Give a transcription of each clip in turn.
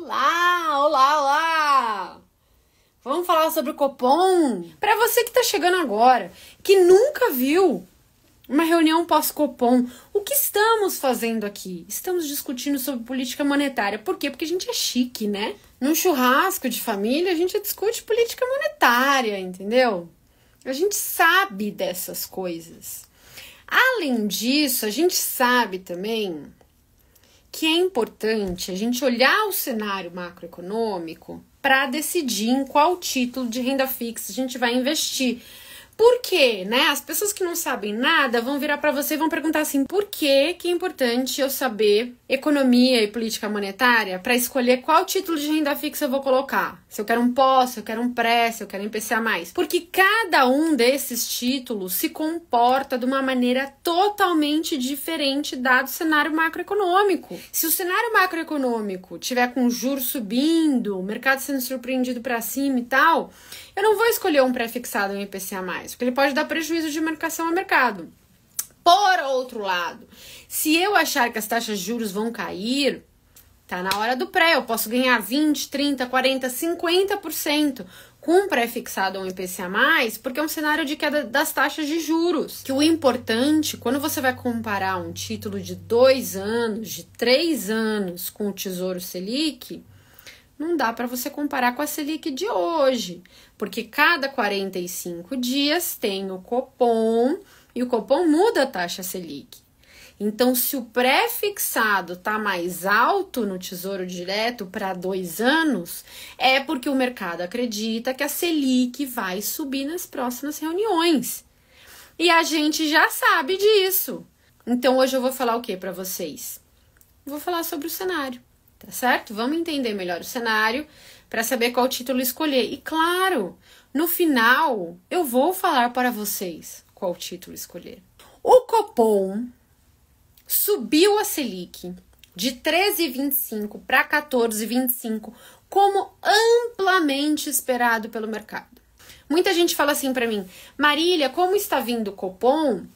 Olá, olá, olá! Vamos falar sobre o Copom? Para você que está chegando agora, que nunca viu uma reunião pós-Copom, o que estamos fazendo aqui? Estamos discutindo sobre política monetária. Por quê? Porque a gente é chique, né? Num churrasco de família, a gente discute política monetária, entendeu? A gente sabe dessas coisas. Além disso, a gente sabe também que é importante a gente olhar o cenário macroeconômico para decidir em qual título de renda fixa a gente vai investir. Por quê, né? As pessoas que não sabem nada vão virar para você e vão perguntar assim, por que é importante eu saber economia e política monetária para escolher qual título de renda fixa eu vou colocar? Se eu quero um pós, se eu quero um pré, se eu quero IPCA+. Porque cada um desses títulos se comporta de uma maneira totalmente diferente dado o cenário macroeconômico. Se o cenário macroeconômico tiver com juros subindo, o mercado sendo surpreendido para cima e tal, eu não vou escolher um pré-fixado em IPCA+, porque ele pode dar prejuízo de marcação ao mercado. Por outro lado, se eu achar que as taxas de juros vão cair, tá na hora do pré, eu posso ganhar 20, 30, 40, 50% com um pré-fixado ou um IPCA+, porque é um cenário de queda das taxas de juros. Que o importante, quando você vai comparar um título de 2 anos, de 3 anos com o Tesouro Selic, não dá para você comparar com a Selic de hoje, porque cada 45 dias tem o Copom e o Copom muda a taxa Selic. Então, se o pré-fixado está mais alto no Tesouro Direto para 2 anos, é porque o mercado acredita que a Selic vai subir nas próximas reuniões. E a gente já sabe disso. Então, hoje eu vou falar o que para vocês? Vou falar sobre o cenário. Tá certo? Vamos entender melhor o cenário para saber qual título escolher. E claro, no final eu vou falar para vocês qual título escolher. O Copom subiu a Selic de 13,25 para 14,25 como amplamente esperado pelo mercado. Muita gente fala assim para mim, Marília, como está vindo o Copom?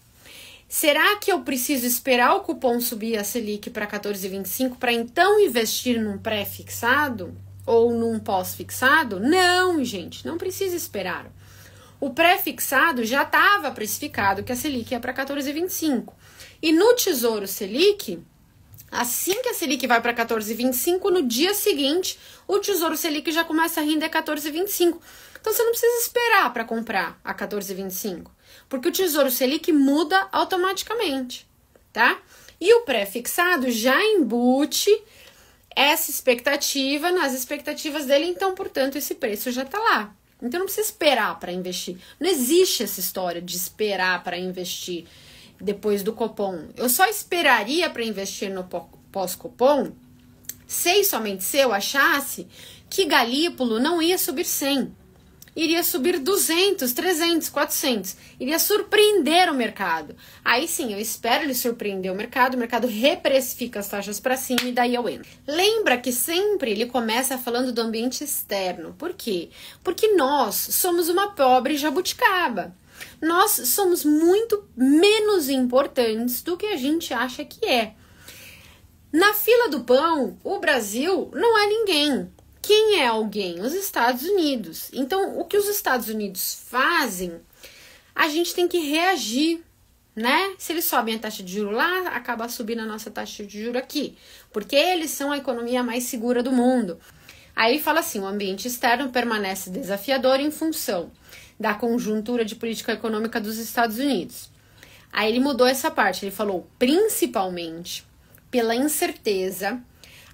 Será que eu preciso esperar o Copom subir a Selic para 14,25 para então investir num pré-fixado ou num pós-fixado? Não, gente, não precisa esperar. O pré-fixado já estava precificado que a Selic ia para 14,25. E no Tesouro Selic, assim que a Selic vai para 14,25, no dia seguinte, o Tesouro Selic já começa a render 14,25. Então, você não precisa esperar para comprar a 14,25. Porque o Tesouro Selic muda automaticamente, tá? E o pré-fixado já embute essa expectativa nas expectativas dele, então, portanto, esse preço já tá lá. Então, não precisa esperar para investir. Não existe essa história de esperar para investir depois do Copom. Eu só esperaria para investir no pós-Copom somente se eu achasse que Galípolo não ia subir 100. Iria subir 200, 300, 400. Iria surpreender o mercado. Aí sim, eu espero ele surpreender o mercado reprecifica as taxas para cima e daí eu entro. Lembra que sempre ele começa falando do ambiente externo. Por quê? Porque nós somos uma pobre jabuticaba. Nós somos muito menos importantes do que a gente acha que é. Na fila do pão, o Brasil não é ninguém. Quem é alguém? Os Estados Unidos. Então, o que os Estados Unidos fazem, a gente tem que reagir, né? Se eles sobem a taxa de juros lá, acaba subindo a nossa taxa de juros aqui. Porque eles são a economia mais segura do mundo. Aí fala assim, o ambiente externo permanece desafiador em função da conjuntura de política econômica dos Estados Unidos. Aí ele mudou essa parte, ele falou principalmente pela incerteza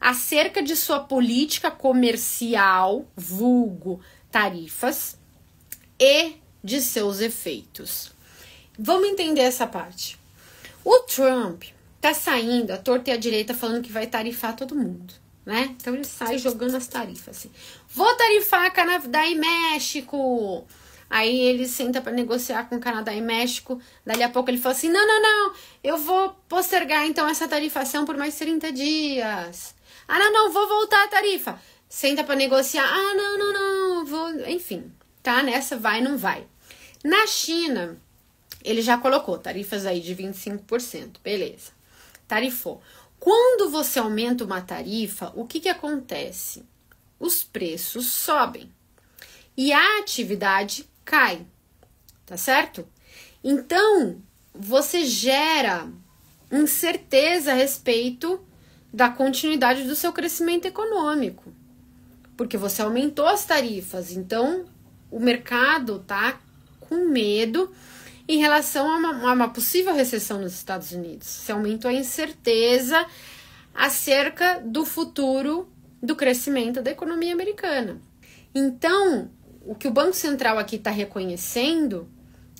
acerca de sua política comercial, vulgo tarifas, e de seus efeitos. Vamos entender essa parte. O Trump tá saindo à torta e à direita falando que vai tarifar todo mundo, né? Então ele sai jogando as tarifas assim. Vou tarifar Canadá e México. Aí ele senta para negociar com o Canadá e México. Dali a pouco ele fala assim, não, eu vou postergar então essa tarifação por mais 30 dias. Ah, não, vou voltar a tarifa. Senta para negociar. Ah, não, vou... Enfim, tá? Nessa vai, não vai. Na China, ele já colocou tarifas aí de 25%. Beleza. Tarifou. Quando você aumenta uma tarifa, o que acontece? Os preços sobem e a atividade cai, tá certo? Então, você gera incerteza a respeito da continuidade do seu crescimento econômico, porque você aumentou as tarifas, então o mercado tá com medo em relação a uma possível recessão nos Estados Unidos. Você aumentou a incerteza acerca do futuro do crescimento da economia americana. Então, o que o Banco Central aqui está reconhecendo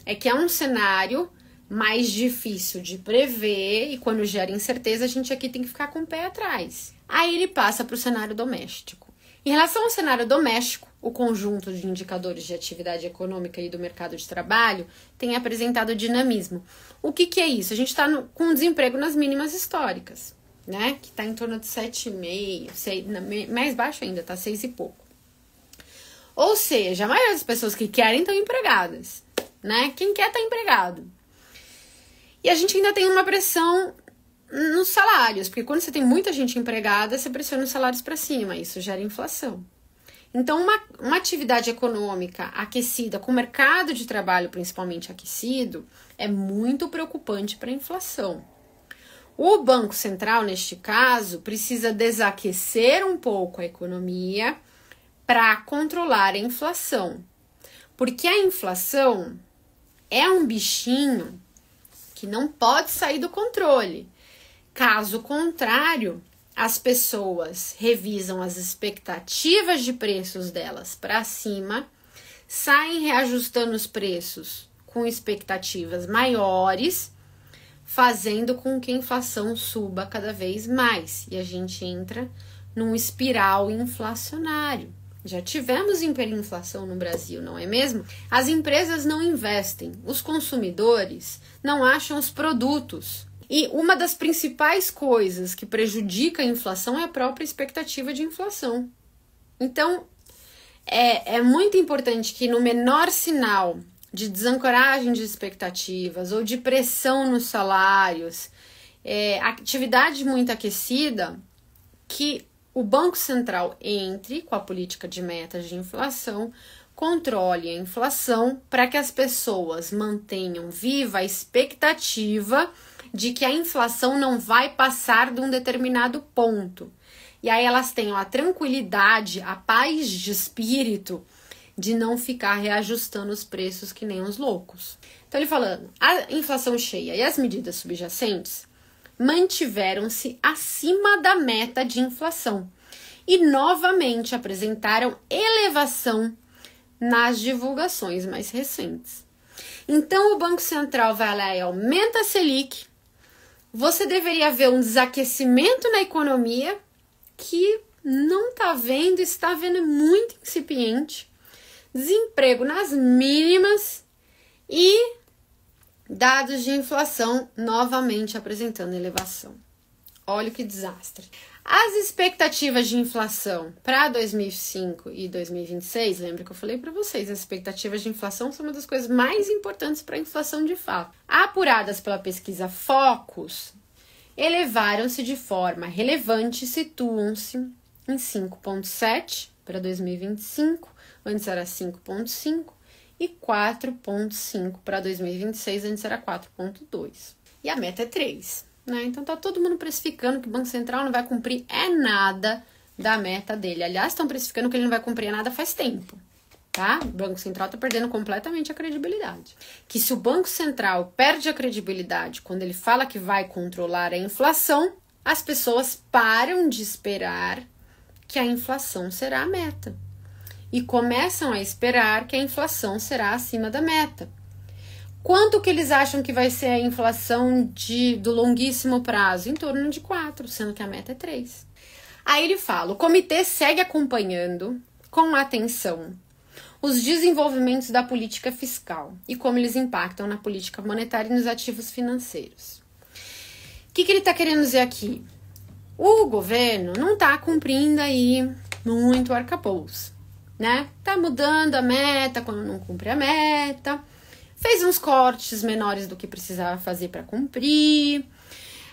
é que é um cenário mais difícil de prever e quando gera incerteza, a gente aqui tem que ficar com o pé atrás. Aí ele passa para o cenário doméstico. Em relação ao cenário doméstico, o conjunto de indicadores de atividade econômica e do mercado de trabalho tem apresentado dinamismo. O que é isso? A gente está com desemprego nas mínimas históricas, né? Que está em torno de 7,5, mais baixo ainda, tá 6 e pouco. Ou seja, a maioria das pessoas que querem estão empregadas, né? Quem quer tá empregado. E a gente ainda tem uma pressão nos salários, porque quando você tem muita gente empregada, você pressiona os salários para cima, isso gera inflação. Então, uma atividade econômica aquecida, com o mercado de trabalho principalmente aquecido, é muito preocupante para a inflação. O Banco Central, neste caso, precisa desaquecer um pouco a economia para controlar a inflação. Porque a inflação é um bichinho que não pode sair do controle. Caso contrário, as pessoas revisam as expectativas de preços delas para cima, saem reajustando os preços com expectativas maiores, fazendo com que a inflação suba cada vez mais. E a gente entra num espiral inflacionário. Já tivemos hiperinflação no Brasil, não é mesmo? As empresas não investem, os consumidores não acham os produtos. E uma das principais coisas que prejudica a inflação é a própria expectativa de inflação. Então, é muito importante que no menor sinal de desancoragem de expectativas ou de pressão nos salários, atividade muito aquecida, que o Banco Central entre com a política de metas de inflação, controle a inflação para que as pessoas mantenham viva a expectativa de que a inflação não vai passar de um determinado ponto. E aí elas tenham a tranquilidade, a paz de espírito de não ficar reajustando os preços que nem os loucos. Então ele falando, a inflação cheia e as medidas subjacentes mantiveram-se acima da meta de inflação e novamente apresentaram elevação nas divulgações mais recentes. Então o Banco Central vai lá e aumenta a Selic. Você deveria ver um desaquecimento na economia que não está vendo, está vendo muito incipiente. Desemprego nas mínimas e dados de inflação novamente apresentando elevação. Olha que desastre. As expectativas de inflação para 2005 e 2026, lembra que eu falei para vocês, as expectativas de inflação são uma das coisas mais importantes para a inflação de fato. Apuradas pela pesquisa Focus, elevaram-se de forma relevante e situam-se em 5,7 para 2025, antes era 5,5, e 4,5 para 2026, antes era 4,2. E a meta é 3. Né? Então tá todo mundo precificando que o Banco Central não vai cumprir nada da meta dele. Aliás, estão precificando que ele não vai cumprir nada faz tempo. Tá? O Banco Central tá perdendo completamente a credibilidade. Que se o Banco Central perde a credibilidade quando ele fala que vai controlar a inflação, as pessoas param de esperar que a inflação será a meta. E começam a esperar que a inflação será acima da meta. Quanto que eles acham que vai ser a inflação do longuíssimo prazo? Em torno de 4, sendo que a meta é 3. Aí ele fala, o comitê segue acompanhando com atenção os desenvolvimentos da política fiscal e como eles impactam na política monetária e nos ativos financeiros. O que ele está querendo dizer aqui? O governo não está cumprindo aí muito o arcabouço, né? Tá mudando a meta quando não cumpre a meta, fez uns cortes menores do que precisava fazer para cumprir,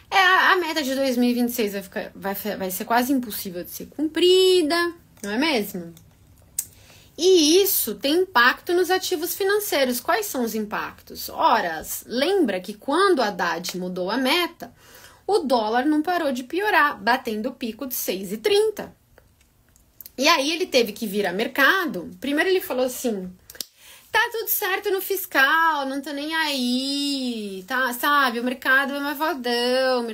A meta de 2026 vai ser quase impossível de ser cumprida, não é mesmo? E isso tem impacto nos ativos financeiros. Quais são os impactos? Ora, lembra que quando a Haddad mudou a meta, o dólar não parou de piorar, batendo o pico de 6,30. E aí ele teve que vir a mercado. Primeiro ele falou assim, tá tudo certo no fiscal, não tô nem aí, tá, sabe? O mercado é malvadão,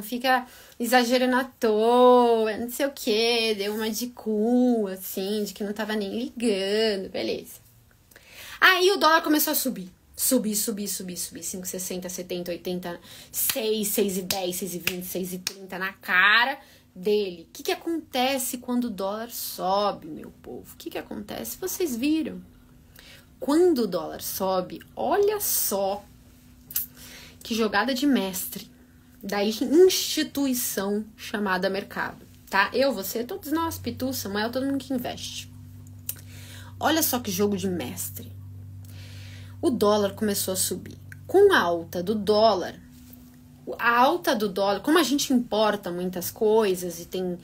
fica exagerando à toa, não sei o que, deu uma de cu, assim, de que não tava nem ligando, beleza. Aí o dólar começou a subir, 5,60, 70, 80, 6, 6,10, 6,20, 6,30 na cara dele. O que acontece quando o dólar sobe, meu povo? O que acontece? Vocês viram? Quando o dólar sobe, olha só que jogada de mestre da instituição chamada mercado, tá? Eu, você, todos nós, Pitu, Samuel, todo mundo que investe. Olha só que jogo de mestre. O dólar começou a subir. Com a alta do dólar, como a gente importa muitas coisas e tem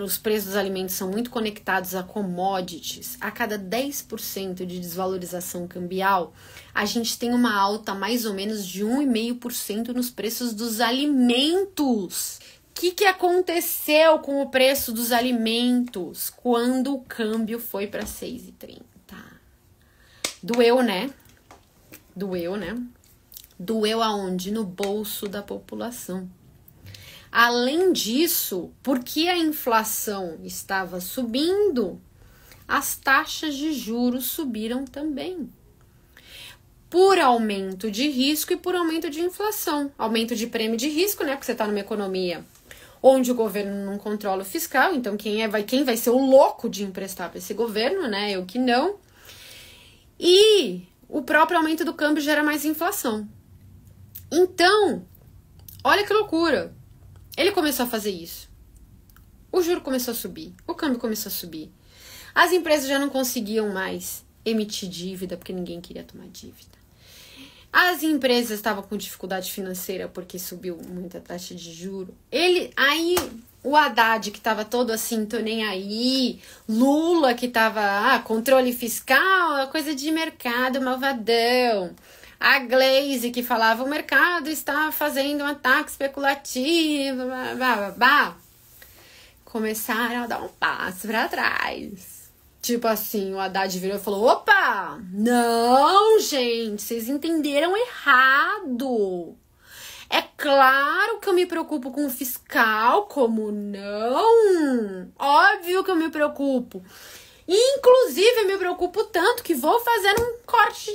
os preços dos alimentos são muito conectados a commodities, a cada 10% de desvalorização cambial, a gente tem uma alta mais ou menos de 1,5% nos preços dos alimentos. O que aconteceu com o preço dos alimentos quando o câmbio foi para 6,30? Doeu, né? Doeu aonde? No bolso da população. Além disso, porque a inflação estava subindo, as taxas de juros subiram também. Por aumento de risco e por aumento de inflação. Aumento de prêmio de risco, né? Porque você está numa economia onde o governo não controla o fiscal, então quem vai ser o louco de emprestar para esse governo, né? Eu que não. E o próprio aumento do câmbio gera mais inflação. Então, olha que loucura. Ele começou a fazer isso. O juro começou a subir. O câmbio começou a subir. As empresas já não conseguiam mais emitir dívida, porque ninguém queria tomar dívida. As empresas estavam com dificuldade financeira porque subiu muita taxa de juro. Aí o Haddad, que estava todo assim, tô nem aí. Lula, que estava, controle fiscal, coisa de mercado, malvadão. A Glaze, que falava, o mercado está fazendo um ataque especulativo, blá, blá, blá, blá. Começaram a dar um passo para trás. Tipo assim, o Haddad virou e falou, opa, não, gente, vocês entenderam errado. É claro que eu me preocupo com o fiscal, como não? Óbvio que eu me preocupo. Inclusive, eu me preocupo tanto que vou fazer um corte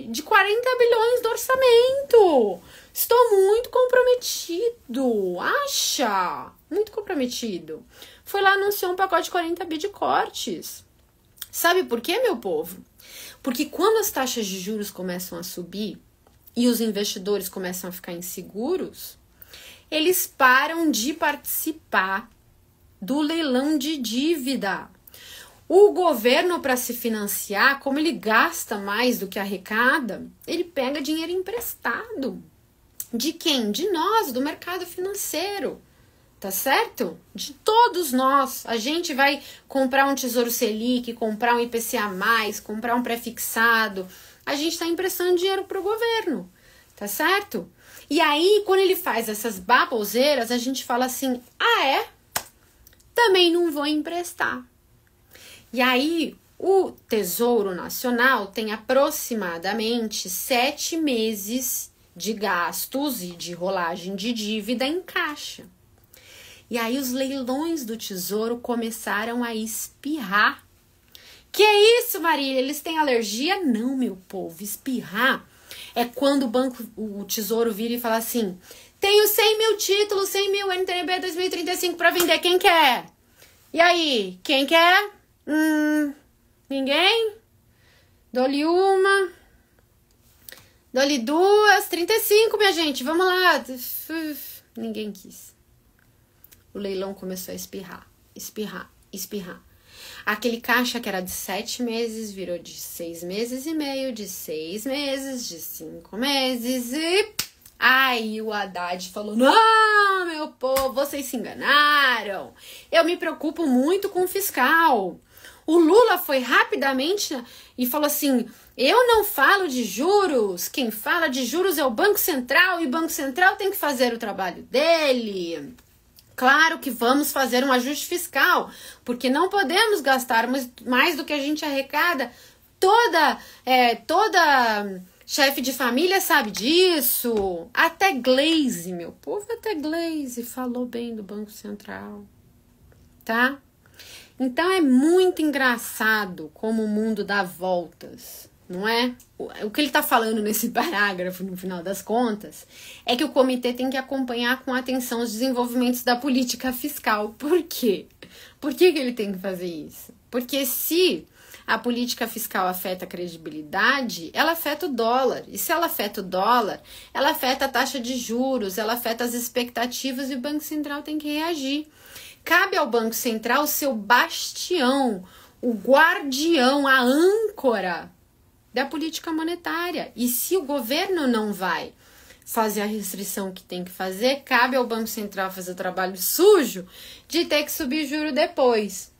de 40 bilhões do orçamento. Estou muito comprometido. Acha? Muito comprometido. Foi lá, anunciou um pacote de 40 bi de cortes. Sabe por quê, meu povo? Porque quando as taxas de juros começam a subir e os investidores começam a ficar inseguros, eles param de participar do leilão de dívida. O governo, para se financiar, como ele gasta mais do que arrecada, ele pega dinheiro emprestado. De quem? De nós, do mercado financeiro. Tá certo? De todos nós. A gente vai comprar um Tesouro Selic, comprar um IPCA+, comprar um pré-fixado. A gente está emprestando dinheiro para o governo. Tá certo? E aí, quando ele faz essas baboseiras, a gente fala assim, também não vou emprestar. E aí, o Tesouro Nacional tem aproximadamente 7 meses de gastos e de rolagem de dívida em caixa. E aí, os leilões do Tesouro começaram a espirrar. Que isso, Marília? Eles têm alergia? Não, meu povo. Espirrar é quando o Tesouro vira e fala assim, tenho 100 mil títulos, 100 mil NTNB 2035 para vender. Quem quer? E aí, quem quer? Ninguém? Dou-lhe uma. Dou-lhe duas. 35, minha gente. Vamos lá. Ninguém quis. O leilão começou a espirrar. Aquele caixa que era de 7 meses virou de 6 meses e meio, de 6 meses, de 5 meses e Aí o Haddad falou, não, meu povo, vocês se enganaram. Eu me preocupo muito com o fiscal. O Lula foi rapidamente e falou assim, eu não falo de juros, quem fala de juros é o Banco Central e o Banco Central tem que fazer o trabalho dele. Claro que vamos fazer um ajuste fiscal, porque não podemos gastar mais do que a gente arrecada. Toda chefe de família sabe disso. Até Glaze, meu povo, até Glaze falou bem do Banco Central, tá? Então é muito engraçado como o mundo dá voltas, não é? O que ele tá falando nesse parágrafo, no final das contas, é que o comitê tem que acompanhar com atenção os desenvolvimentos da política fiscal. Por quê? Por que ele tem que fazer isso? Porque se a política fiscal afeta a credibilidade, ela afeta o dólar. E se ela afeta o dólar, ela afeta a taxa de juros, ela afeta as expectativas e o Banco Central tem que reagir. Cabe ao Banco Central ser o bastião, o guardião, a âncora da política monetária. E se o governo não vai fazer a restrição que tem que fazer, cabe ao Banco Central fazer o trabalho sujo de ter que subir juro depois.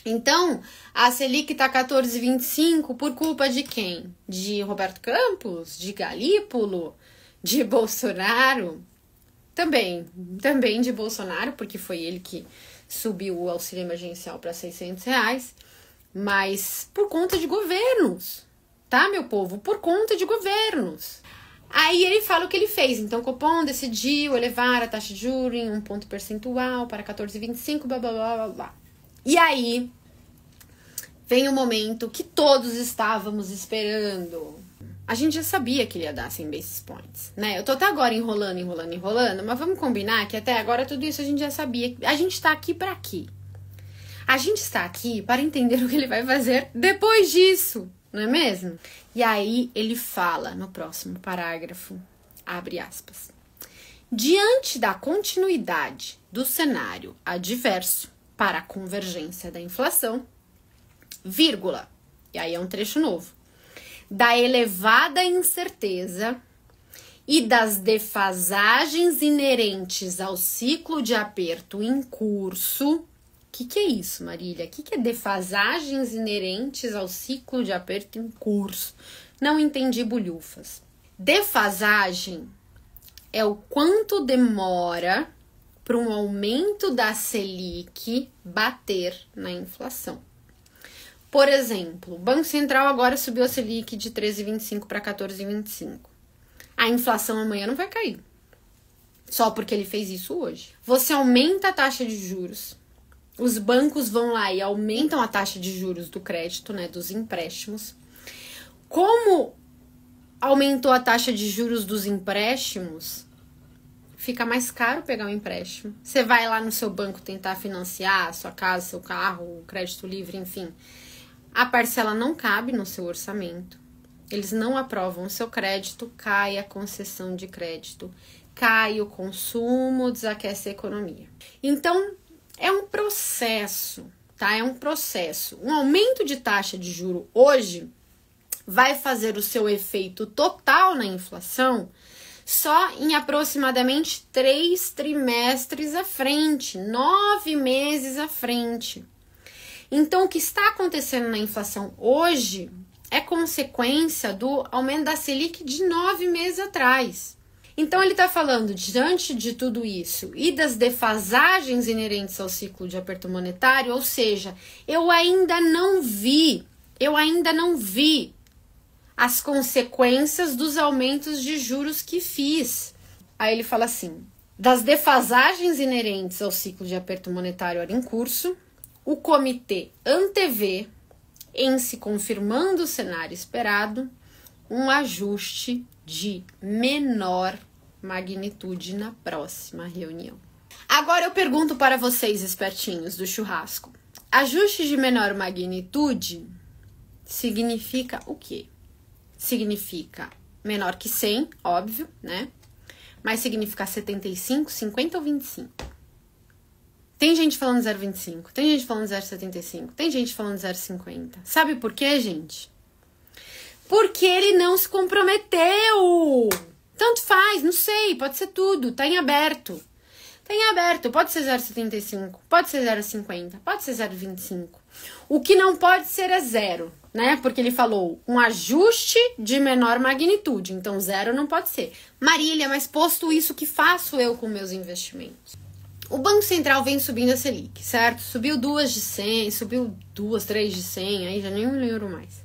Então, a Selic está 14,25 por culpa de quem? De Roberto Campos? De Galípolo? De Bolsonaro? Também de Bolsonaro, porque foi ele que subiu o auxílio emergencial para R$600, mas por conta de governos, tá, meu povo? Por conta de governos. Aí ele fala o que ele fez. Então, o Copom decidiu elevar a taxa de juros em 1 ponto percentual para 14,25, blá, blá, blá, blá, blá. E aí, vem o momento que todos estávamos esperando. A gente já sabia que ele ia dar 100 basis points, né? Eu tô até agora enrolando, mas vamos combinar que até agora tudo isso a gente já sabia. A gente tá aqui pra quê? A gente está aqui para entender o que ele vai fazer depois disso, não é mesmo? E aí ele fala no próximo parágrafo, abre aspas. Diante da continuidade do cenário adverso para a convergência da inflação, vírgula, e aí é um trecho novo, da elevada incerteza e das defasagens inerentes ao ciclo de aperto em curso. O que é isso, Marília? O que é defasagens inerentes ao ciclo de aperto em curso? Não entendi bolhufas. Defasagem é o quanto demora para um aumento da Selic bater na inflação. Por exemplo, o Banco Central agora subiu a Selic de 13,25 para 14,25. A inflação amanhã não vai cair. Só porque ele fez isso hoje. Você aumenta a taxa de juros. Os bancos vão lá e aumentam a taxa de juros do crédito, né, dos empréstimos. Como aumentou a taxa de juros dos empréstimos, fica mais caro pegar um empréstimo. Você vai lá no seu banco tentar financiar a sua casa, seu carro, o crédito livre, enfim. A parcela não cabe no seu orçamento. Eles não aprovam o seu crédito, cai a concessão de crédito, cai o consumo, desaquece a economia. Então, é um processo, tá? É um processo. Um aumento de taxa de juro hoje vai fazer o seu efeito total na inflação só em aproximadamente 3 trimestres à frente, 9 meses à frente. Então, o que está acontecendo na inflação hoje é consequência do aumento da Selic de 9 meses atrás. Então, ele está falando, diante de tudo isso e das defasagens inerentes ao ciclo de aperto monetário, ou seja, eu ainda não vi as consequências dos aumentos de juros que fiz. Aí ele fala assim, das defasagens inerentes ao ciclo de aperto monetário em curso, o comitê antevê, em se confirmando o cenário esperado, um ajuste de menor magnitude na próxima reunião. Agora eu pergunto para vocês, espertinhos do churrasco. Ajuste de menor magnitude significa o quê? Significa menor que 100, óbvio, né? Mas significa 75, 50 ou 25? Tem gente falando 0,25, tem gente falando 0,75, tem gente falando 0,50. Sabe por quê, gente? Porque ele não se comprometeu. Tanto faz, não sei, pode ser tudo, tá em aberto. Tá em aberto, pode ser 0,75, pode ser 0,50, pode ser 0,25. O que não pode ser é zero, né? Porque ele falou um ajuste de menor magnitude, então zero não pode ser. Marília, mas posto isso, o que faço eu com meus investimentos? O Banco Central vem subindo a Selic, certo? Subiu 2 de 100, subiu 2, 3 de 100, aí já nem me lembro mais.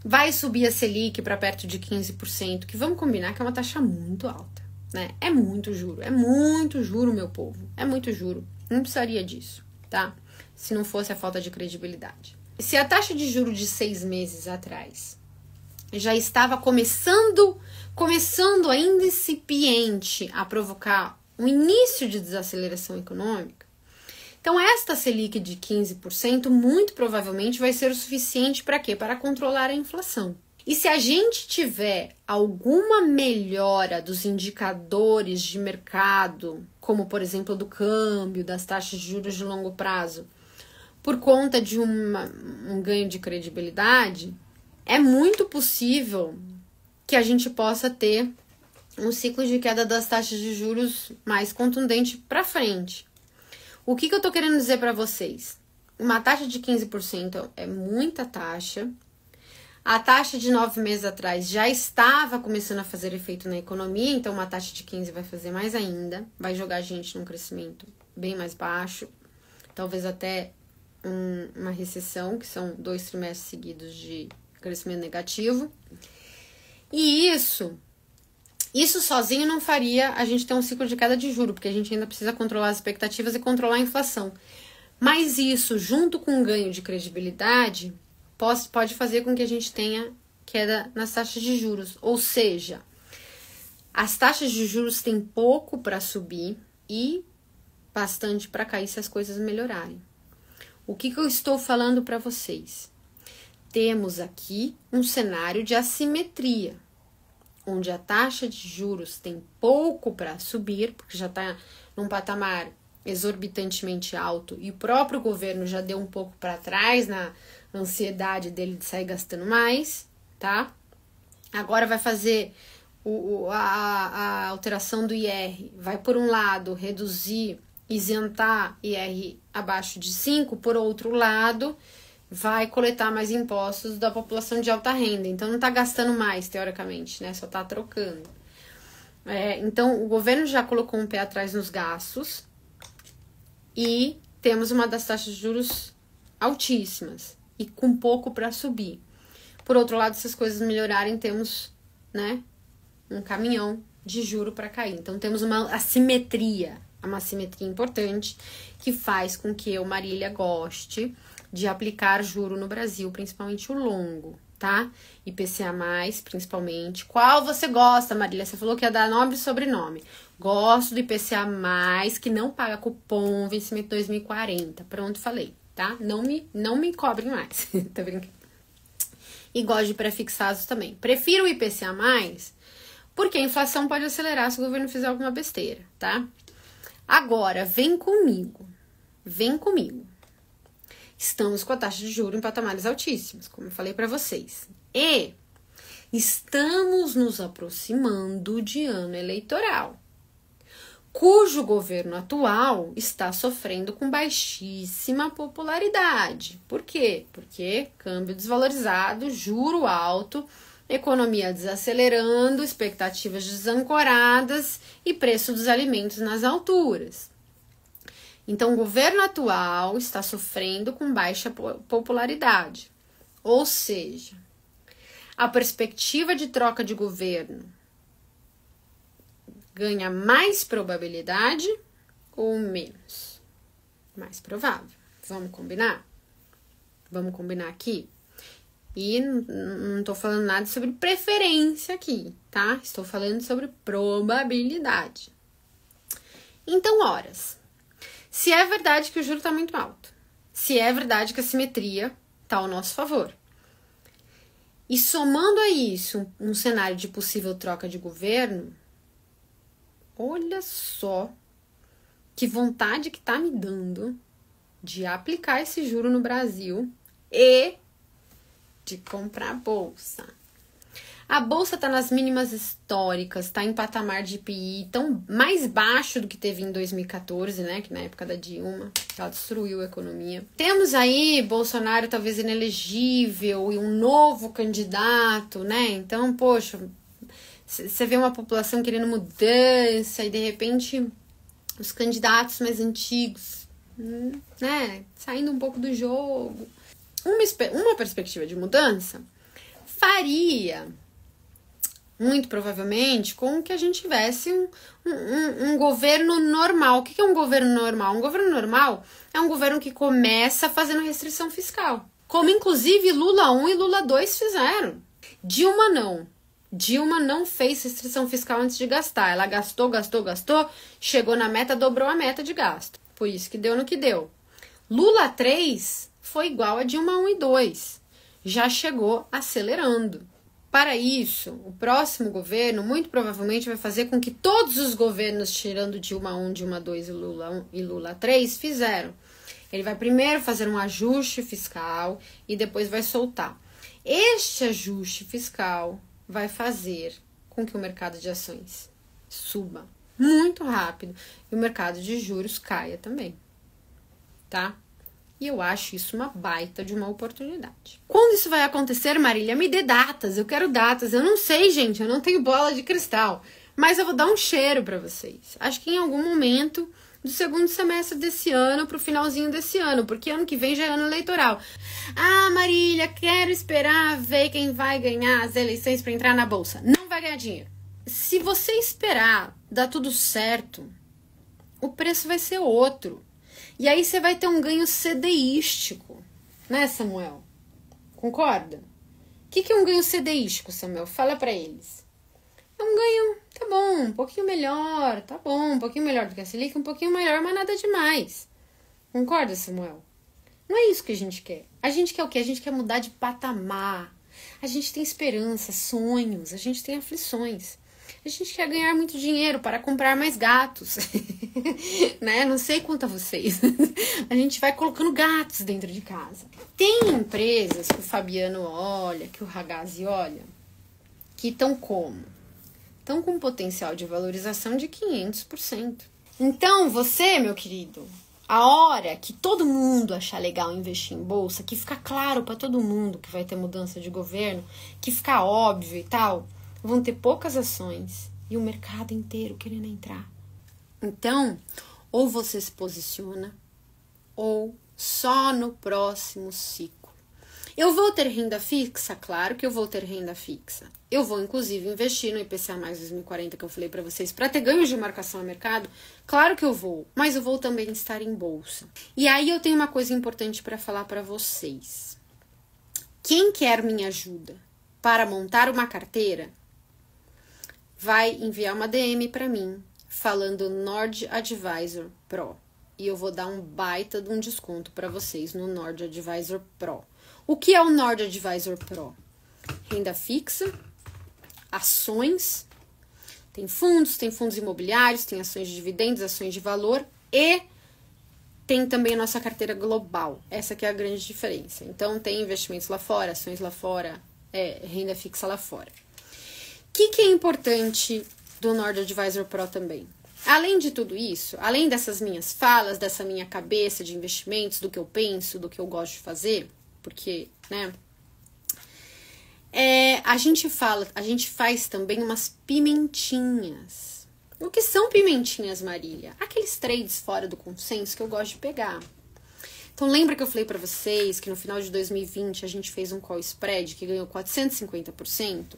Vai subir a Selic para perto de 15%, que vamos combinar que é uma taxa muito alta, né? É muito juro, meu povo. É muito juro. Não precisaria disso, tá? Se não fosse a falta de credibilidade. Se a taxa de juros de 6 meses atrás já estava começando ainda incipiente a provocar um início de desaceleração econômica, então esta Selic de 15% muito provavelmente vai ser o suficiente para quê? Para controlar a inflação. E se a gente tiver alguma melhora dos indicadores de mercado, como por exemplo do câmbio, das taxas de juros de longo prazo, por conta de um ganho de credibilidade, é muito possível que a gente possa ter um ciclo de queda das taxas de juros mais contundente para frente. O que eu tô querendo dizer para vocês? Uma taxa de 15% é muita taxa. A taxa de 9 meses atrás já estava começando a fazer efeito na economia, então uma taxa de 15 vai fazer mais ainda, vai jogar a gente num crescimento bem mais baixo, talvez até uma recessão, que são 2 trimestres seguidos de crescimento negativo. E isso sozinho não faria a gente ter um ciclo de queda de juros, porque a gente ainda precisa controlar as expectativas e controlar a inflação. Mas isso, junto com um ganho de credibilidade, pode fazer com que a gente tenha queda nas taxas de juros. Ou seja, as taxas de juros têm pouco para subir e bastante para cair se as coisas melhorarem. O que eu estou falando para vocês? Temos aqui um cenário de assimetria, onde a taxa de juros tem pouco para subir, porque já está num patamar exorbitantemente alto e o próprio governo já deu um pouco para trás na ansiedade dele de sair gastando mais, tá? Agora vai fazer a alteração do IR, vai por um lado reduzir, isentar IR abaixo de 5, por outro lado vai coletar mais impostos da população de alta renda. Então, não está gastando mais, teoricamente, né? Só está trocando. Então, o governo já colocou um pé atrás nos gastos e temos uma das taxas de juros altíssimas e com pouco para subir. Por outro lado, se as coisas melhorarem, temos, né, um caminhão de juro para cair. Então, temos uma assimetria importante que faz com que eu, Marília, goste de aplicar juro no Brasil, principalmente o longo, tá? IPCA+, principalmente. Qual você gosta, Marília? Você falou que ia dar nome e sobrenome. Gosto do IPCA+, que não paga cupom, vencimento 2040. Pronto, falei, tá? Não me cobrem mais. Tá brincando? E gosto de prefixados também. Prefiro o IPCA+, porque a inflação pode acelerar se o governo fizer alguma besteira, tá? Agora, vem comigo. Estamos com a taxa de juros em patamares altíssimos, como eu falei para vocês. E estamos nos aproximando de ano eleitoral, cujo governo atual está sofrendo com baixíssima popularidade. Por quê? Porque câmbio desvalorizado, juro alto, economia desacelerando, expectativas desancoradas e preço dos alimentos nas alturas. Então, o governo atual está sofrendo com baixa popularidade. Ou seja, a perspectiva de troca de governo ganha mais probabilidade ou menos? Mais provável. Vamos combinar? Vamos combinar aqui? E não estou falando nada sobre preferência aqui, tá? Estou falando sobre probabilidade. Então, horas. Se é verdade que o juro está muito alto, se é verdade que a simetria está ao nosso favor, e somando a isso um cenário de possível troca de governo, olha só que vontade que está me dando de aplicar esse juro no Brasil e de comprar bolsa. A bolsa está nas mínimas históricas, está em patamar de IPI tão mais baixo do que teve em 2014, né? Que na época da Dilma, ela destruiu a economia. Temos aí Bolsonaro talvez inelegível e um novo candidato, né? Então, poxa, você vê uma população querendo mudança e de repente os candidatos mais antigos, né? Saindo um pouco do jogo. Uma perspectiva de mudança faria muito provavelmente com que a gente tivesse um governo normal. O que é um governo normal? Um governo normal é um governo que começa fazendo restrição fiscal, como inclusive Lula 1 e Lula 2 fizeram. Dilma não. Dilma não fez restrição fiscal antes de gastar. Ela gastou, chegou na meta, dobrou a meta de gasto. Por isso que deu no que deu. Lula 3 foi igual a Dilma 1 e 2. Já chegou acelerando. Para isso, o próximo governo muito provavelmente vai fazer com que todos os governos, tirando Dilma 1, Dilma 2 e Lula 3, fizeram. Ele vai primeiro fazer um ajuste fiscal e depois vai soltar. Este ajuste fiscal vai fazer com que o mercado de ações suba muito rápido e o mercado de juros caia também, tá? E eu acho isso uma baita de uma oportunidade. Quando isso vai acontecer, Marília? Me dê datas, eu quero datas. Eu não sei, gente, eu não tenho bola de cristal. Mas eu vou dar um cheiro pra vocês. Acho que em algum momento do segundo semestre desse ano pro finalzinho desse ano, porque ano que vem já é ano eleitoral. Ah, Marília, quero esperar ver quem vai ganhar as eleições pra entrar na bolsa. Não vai ganhar dinheiro. Se você esperar dar tudo certo, o preço vai ser outro. E aí você vai ter um ganho CDIístico, né, Samuel? Concorda? O que é um ganho CDIístico, Samuel? Fala pra eles. É um ganho, tá bom, um pouquinho melhor, tá bom, um pouquinho melhor do que a Selic, um pouquinho melhor, mas nada demais. Concorda, Samuel? Não é isso que a gente quer. A gente quer o quê? A gente quer mudar de patamar. A gente tem esperança, sonhos, a gente tem aflições. A gente quer ganhar muito dinheiro para comprar mais gatos, né? Não sei quanto a vocês. A gente vai colocando gatos dentro de casa. Tem empresas que o Fabiano olha, que o Ragazzi olha, que estão como? Estão com um potencial de valorização de 500%. Então, você, meu querido, a hora que todo mundo achar legal investir em bolsa, que ficar claro para todo mundo que vai ter mudança de governo, que ficar óbvio e tal, vão ter poucas ações e o mercado inteiro querendo entrar. Então, ou você se posiciona, ou só no próximo ciclo. Eu vou ter renda fixa? Claro que eu vou ter renda fixa. Eu vou, inclusive, investir no IPCA mais 2040 que eu falei para vocês, para ter ganhos de marcação a mercado. Claro que eu vou, mas eu vou também estar em bolsa. E aí eu tenho uma coisa importante para falar para vocês. Quem quer minha ajuda para montar uma carteira, vai enviar uma DM para mim, falando Nord Advisor Pro. E eu vou dar um baita de um desconto para vocês no Nord Advisor Pro. O que é o Nord Advisor Pro? Renda fixa, ações, tem fundos imobiliários, tem ações de dividendos, ações de valor e tem também a nossa carteira global. Essa que é a grande diferença. Então, tem investimentos lá fora, ações lá fora, renda fixa lá fora. O que é importante do Nord Advisor Pro também? Além de tudo isso, além dessas minhas falas, dessa minha cabeça de investimentos, do que eu penso, do que eu gosto de fazer, porque, né, a gente faz também umas pimentinhas. O que são pimentinhas, Marília? Aqueles trades fora do consenso que eu gosto de pegar. Então, lembra que eu falei pra vocês que no final de 2020 a gente fez um call spread que ganhou 450%?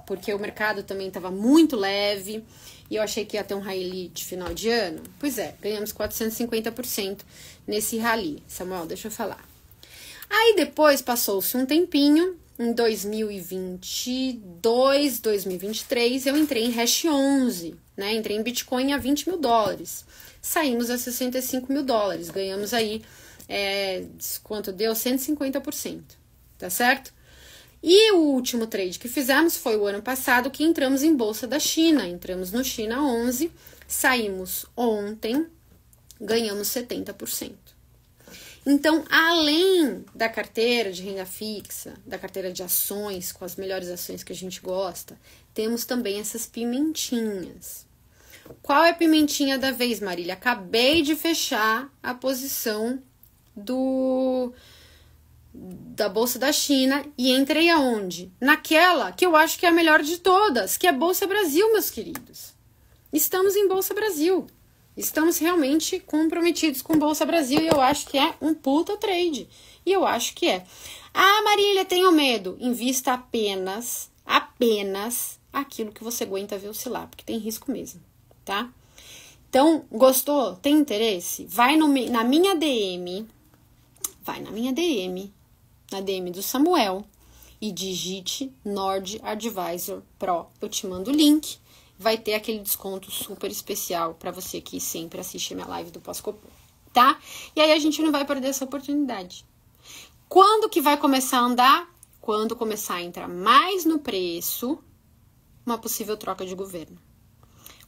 Porque o mercado também estava muito leve e eu achei que ia ter um rally de final de ano. Pois é, ganhamos 450% nesse rally. Samuel, deixa eu falar. Aí depois passou-se um tempinho, em 2022, 2023, eu entrei em Hash 11, né? Entrei em Bitcoin a $20 mil. Saímos a $65 mil. Ganhamos aí, quanto deu? 150%, tá certo? E o último trade que fizemos foi o ano passado, que entramos em Bolsa da China. Entramos no China 11, saímos ontem, ganhamos 70%. Então, além da carteira de renda fixa, da carteira de ações, com as melhores ações que a gente gosta, temos também essas pimentinhas. Qual é a pimentinha da vez, Marília? Acabei de fechar a posição da Bolsa da China e entrei aonde? Naquela que eu acho que é a melhor de todas, que é Bolsa Brasil, meus queridos. Estamos em Bolsa Brasil. Estamos realmente comprometidos com Bolsa Brasil e eu acho que é um puta trade. E eu acho que é. Ah, Marília, tenho medo. Invista apenas aquilo que você aguenta ver oscilar, porque tem risco mesmo, tá? Então, gostou? Tem interesse? Vai na minha DM, na DM do Samuel e digite Nord Advisor Pro. Eu te mando o link. Vai ter aquele desconto super especial para você que sempre assiste a minha live do Pós-Copom, tá? E aí a gente não vai perder essa oportunidade. Quando que vai começar a andar? Quando começar a entrar mais no preço, uma possível troca de governo.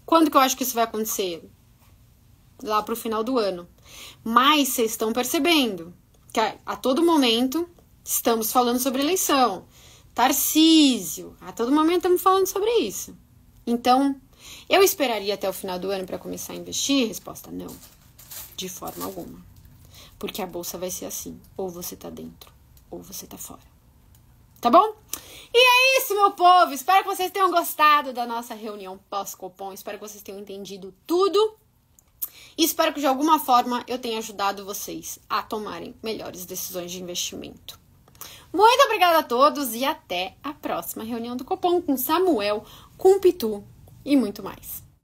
Quando que eu acho que isso vai acontecer? Lá pro final do ano. Mas vocês estão percebendo que a todo momento estamos falando sobre eleição. Tarcísio, a todo momento estamos falando sobre isso. Então, eu esperaria até o final do ano para começar a investir? Resposta, não. De forma alguma. Porque a bolsa vai ser assim. Ou você tá dentro, ou você tá fora. Tá bom? E é isso, meu povo. Espero que vocês tenham gostado da nossa reunião pós-Copom. Espero que vocês tenham entendido tudo. E espero que de alguma forma eu tenha ajudado vocês a tomarem melhores decisões de investimento. Muito obrigada a todos e até a próxima reunião do Copom com Samuel, com Pitu e muito mais.